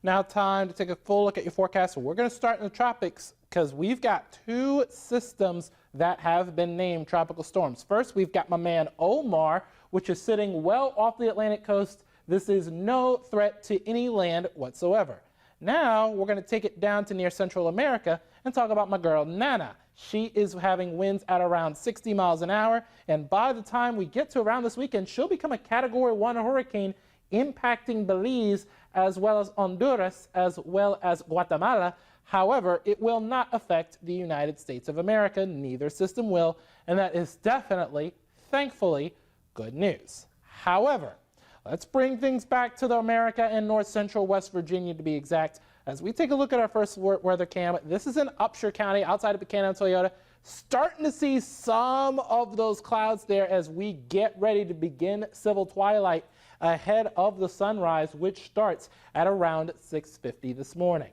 Now time to take a full look at your forecast. We're going to start in the tropics because we've got two systems that have been named tropical storms. First, we've got my man Omar, which is sitting well off the Atlantic coast. This is no threat to any land whatsoever. Now we're going to take it down to near Central America and talk about my girl Nana. She is having winds at around 60 miles an hour, and by the time we get to around this weekend, she'll become a Category 1 hurricane impacting Belize as well as Honduras as well as Guatemala. However, it will not affect the United States of America. Neither system will, and that is definitely, thankfully, good news. However, let's bring things back to the America and north central West Virginia to be exact. As we take a look at our first weather cam, this is in Upshur County outside of Buchanan and Toyota. Starting to see some of those clouds there as we get ready to begin civil twilight ahead of the sunrise, which starts at around 6:50 this morning.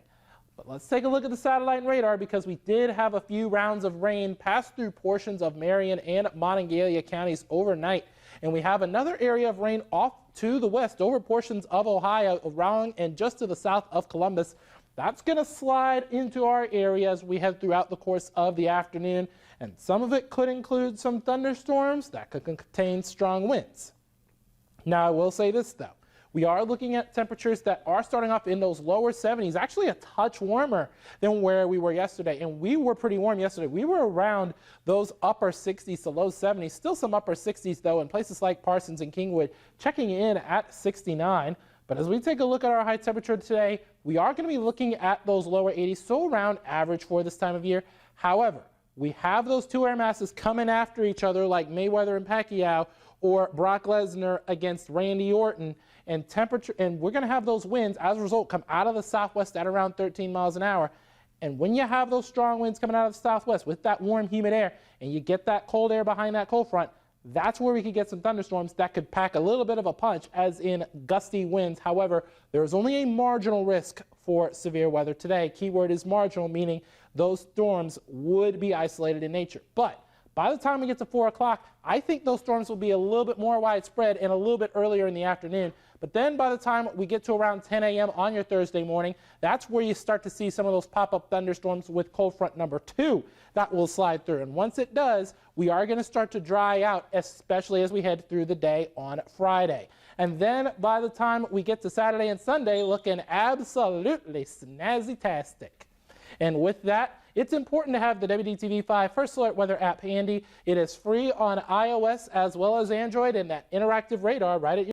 But let's take a look at the satellite and radar because we did have a few rounds of rain pass through portions of Marion and Monongalia counties overnight. And we have another area of rain off to the west over portions of Ohio around and just to the south of Columbus. That's going to slide into our area as we head throughout the course of the afternoon. And some of it could include some thunderstorms that could contain strong winds. Now, I will say this, though. We are looking at temperatures that are starting off in those lower 70s, actually a touch warmer than where we were yesterday. And we were pretty warm yesterday. We were around those upper 60s to low 70s, still some upper 60s, though, in places like Parsons and Kingwood, checking in at 69. But as we take a look at our high temperature today, we are going to be looking at those lower 80s, so around average for this time of year. However, we have those two air masses coming after each other like Mayweather and Pacquiao or Brock Lesnar against Randy Orton, and we're going to have those winds as a result come out of the southwest at around 13 miles an hour. And when you have those strong winds coming out of the southwest with that warm, humid air, and you get that cold air behind that cold front, that's where we could get some thunderstorms that could pack a little bit of a punch, as in gusty winds. However, there's only a marginal risk for severe weather today. Keyword is marginal, meaning those storms would be isolated in nature. But by the time we get to 4 o'clock, I think those storms will be a little bit more widespread and a little bit earlier in the afternoon. But then by the time we get to around 10 a.m. on your Thursday morning, that's where you start to see some of those pop-up thunderstorms with cold front number 2 that will slide through. And once it does, we are going to start to dry out, especially as we head through the day on Friday. And then by the time we get to Saturday and Sunday, looking absolutely snazzy-tastic. And with that, it's important to have the WDTV5 First Alert Weather app handy. It is free on iOS as well as Android, and that interactive radar right at your